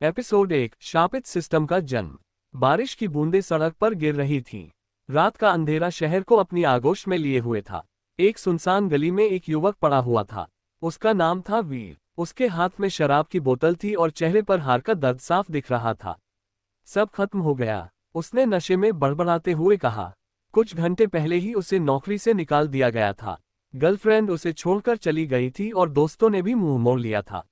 Episode 1 शापित system का जन्म। बारिश की बूंदें सड़क पर गिर रही थीं। रात का अंधेरा शहर को अपनी आगोश में लिए हुए था। एक सुनसान गली में एक युवक पड़ा हुआ था। उसका नाम था वीर। उसके हाथ में शराब की बोतल थी और चेहरे पर हार का दर्द साफ दिख रहा था। सब खत्म हो गया, उसने नशे में बड़बड़ाते हुए कहा। कुछ घंटे पहले ही उसे नौकरी से निकाल दिया गया था। गर्लफ्रेंड उसे छोड़कर चली गई थी और दोस्तों ने भी मुंह मोड़ लिया था।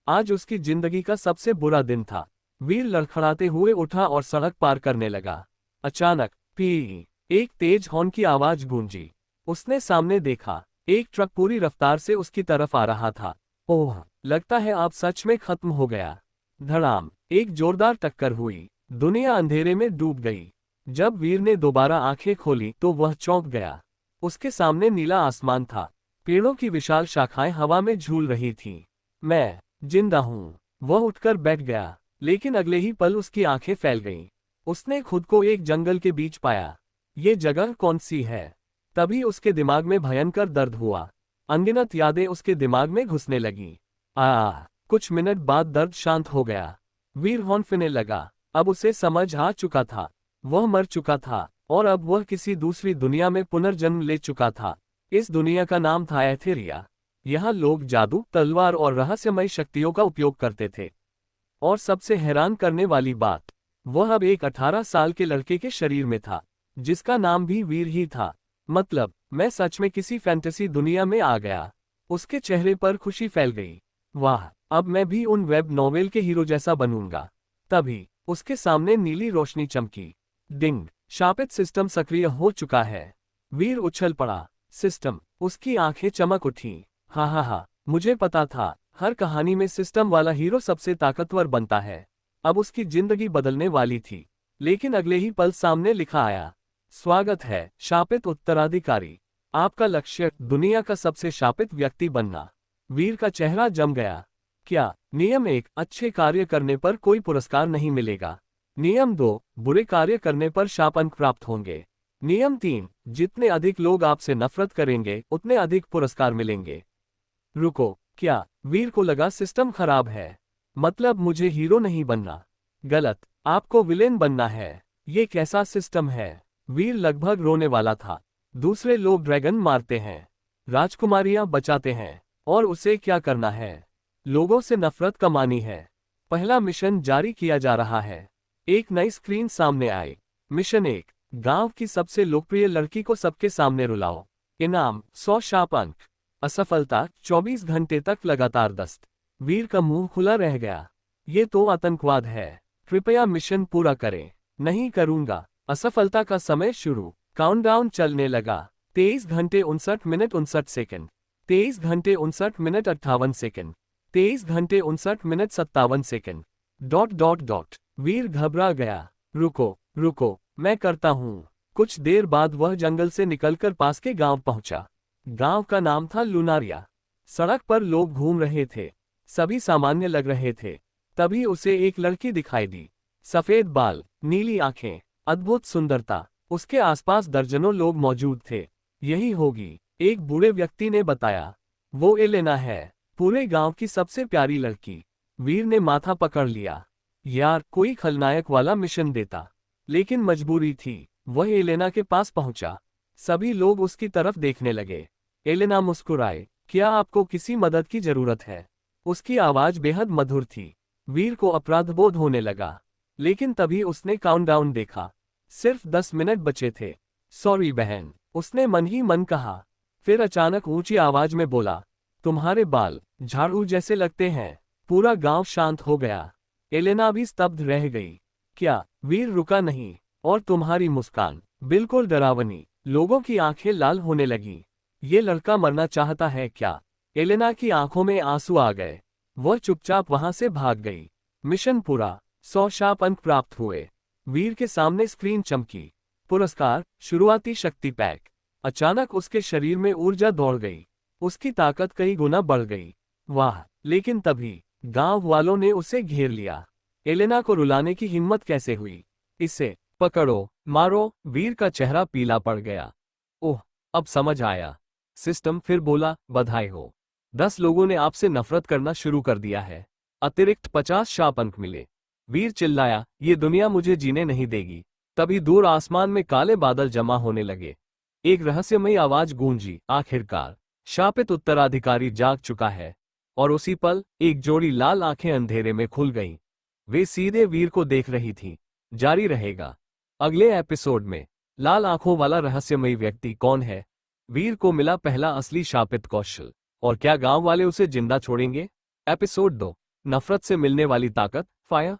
आज उसकी जिंदगी का सबसे बुरा दिन था। वीर लड़खड़ाते हुए उठा और सड़क पार करने लगा। अचानक पी एक तेज हॉर्न की आवाज गूंजी। उसने सामने देखा, एक ट्रक पूरी रफ्तार से उसकी तरफ आ रहा था। ओह, लगता है आप सच में खत्म हो गया। धड़ाम, एक जोरदार टक्कर हुई। दुनिया अंधेरे में डूब गई। जब वीर ने दोबारा आंखें खोली तो वह चौंक गया। उसके सामने नीला आसमान था। पेड़ों की विशाल शाखाएं हवा में झूल रही थीं। मैं जिंदा हूं। वह उठकर बैठ गया, लेकिन अगले ही पल उसकी आंखें फैल गईं। उसने खुद को एक जंगल के बीच पाया। ये जगह कौन सी है? तभी उसके दिमाग में भयंकर दर्द हुआ। अनगिनत यादें उसके दिमाग में घुसने लगीं। कुछ मिनट बाद दर्द शांत हो गया। वीर हौंफने लगा। अब उसे समझ आ चुका था। वह मर चुका था और अब वह किसी दूसरी दुनिया में पुनर्जन्म ले चुका था। इस दुनिया का नाम था एथेरिया। यहाँ लोग जादू, तलवार और रहस्यमय शक्तियों का उपयोग करते थे। और सबसे हैरान करने वाली बात, वह अब एक 18 साल के लड़के के शरीर में था, जिसका नाम भी वीर ही था। मतलब, मैं सच में किसी फैंटेसी दुनिया में आ गया। उसके चेहरे पर खुशी फैल गई। वाह, अब मैं भी उन वेब नॉवेल के हीरो जैसा बनूंगा। तभी उसके सामने नीली रोशनी चमकी। डिंग, शापित सिस्टम सक्रिय हो चुका है। वीर उछल पड़ा। सिस्टम, उसकी आंखें चमक उठीं। हा, मुझे पता था, हर कहानी में सिस्टम वाला हीरो सबसे ताकतवर बनता है। अब उसकी जिंदगी बदलने वाली थी। लेकिन अगले ही पल सामने लिखा आया, स्वागत है शापित उत्तराधिकारी। आपका लक्ष्य दुनिया का सबसे शापित व्यक्ति बनना। वीर का चेहरा जम गया। क्या? नियम 1, अच्छे कार्य करने पर कोई पुरस्कार नहीं मिलेगा। नियम 2, बुरे कार्य करने पर शाप अंक प्राप्त होंगे। नियम 3, जितने अधिक लोग आपसे नफरत करेंगे उतने अधिक पुरस्कार मिलेंगे। रुको, क्या? वीर को लगा सिस्टम खराब है। मतलब मुझे हीरो नहीं बनना। गलत, आपको विलेन बनना है। ये कैसा सिस्टम है? वीर लगभग रोने वाला था। दूसरे लोग ड्रैगन मारते हैं, राजकुमारियां बचाते हैं, और उसे क्या करना है? लोगों से नफरत कमानी है। पहला मिशन जारी किया जा रहा है। एक नई स्क्रीन सामने आई। मिशन 1, गांव की सबसे लोकप्रिय लड़की को सबके सामने रुलाओ। इनाम 100 शाप अंक। असफलता 24 घंटे तक लगातार दस्त। वीर का मुंह खुला रह गया। ये तो आतंकवाद है। कृपया मिशन पूरा करें। नहीं करूंगा। असफलता का समय शुरू। काउंटडाउन चलने लगा। 23 घंटे 59 मिनट 59 सेकंड। 23 घंटे 59 मिनट 58 सेकंड। 23 घंटे 59 मिनट 57 सेकंड। ... वीर घबरा गया। रुको, मैं करता हूँ। कुछ देर बाद वह जंगल से निकलकर पास के गांव पहुंचा। गांव का नाम था लुनारिया। सड़क पर लोग घूम रहे थे। सभी सामान्य लग रहे थे। तभी उसे एक लड़की दिखाई दी। सफेद बाल, नीली आंखें, अद्भुत सुंदरता। उसके आसपास दर्जनों लोग मौजूद थे। यही होगी, एक बूढ़े व्यक्ति ने बताया। वो एलेना है, पूरे गांव की सबसे प्यारी लड़की। वीर ने माथा पकड़ लिया। यार, कोई खलनायक वाला मिशन देता, लेकिन मजबूरी थी। वह एलेना के पास पहुंचा। सभी लोग उसकी तरफ देखने लगे। एलेना मुस्कुराए। क्या आपको किसी मदद की जरूरत है? उसकी आवाज बेहद मधुर थी। वीर को अपराधबोध होने लगा। लेकिन तभी उसने काउंटडाउन देखा। सिर्फ 10 मिनट बचे थे। सॉरी बहन, उसने मन ही मन कहा। फिर अचानक ऊंची आवाज में बोला, तुम्हारे बाल झाड़ू जैसे लगते हैं। पूरा गांव शांत हो गया। एलेना भी स्तब्ध रह गई। क्या? वीर रुका नहीं। और तुम्हारी मुस्कान बिल्कुल डरावनी। लोगों की आंखें लाल होने लगीं। ये लड़का मरना चाहता है क्या? एलेना की आंखों में आंसू आ गए। वह चुपचाप वहां से भाग गई। मिशन पूरा। 100 शाप अंक प्राप्त हुए। वीर के सामने स्क्रीन चमकी। पुरस्कार, शुरुआती शक्ति पैक। अचानक उसके शरीर में ऊर्जा दौड़ गई। उसकी ताकत कई गुना बढ़ गई। वाह! लेकिन तभी गांव वालों ने उसे घेर लिया। एलेना को रुलाने की हिम्मत कैसे हुई? इसे पकड़ो, मारो। वीर का चेहरा पीला पड़ गया। ओह, अब समझ आया। सिस्टम फिर बोला, बधाई हो। 10 लोगों ने आपसे नफरत करना शुरू कर दिया है। अतिरिक्त 50 शाप अंक मिले। वीर चिल्लाया, ये दुनिया मुझे जीने नहीं देगी। तभी दूर आसमान में काले बादल जमा होने लगे। एक रहस्यमयी आवाज गूंजी, आखिरकार शापित उत्तराधिकारी जाग चुका है। और उसी पल एक जोड़ी लाल आंखें अंधेरे में खुल गईं। वे सीधे वीर को देख रही थीं। जारी रहेगा अगले एपिसोड में। लाल आंखों वाला रहस्यमयी व्यक्ति कौन है? वीर को मिला पहला असली शापित कौशल, और क्या गांव वाले उसे जिंदा छोड़ेंगे? एपिसोड 2, नफरत से मिलने वाली ताकत, फायर।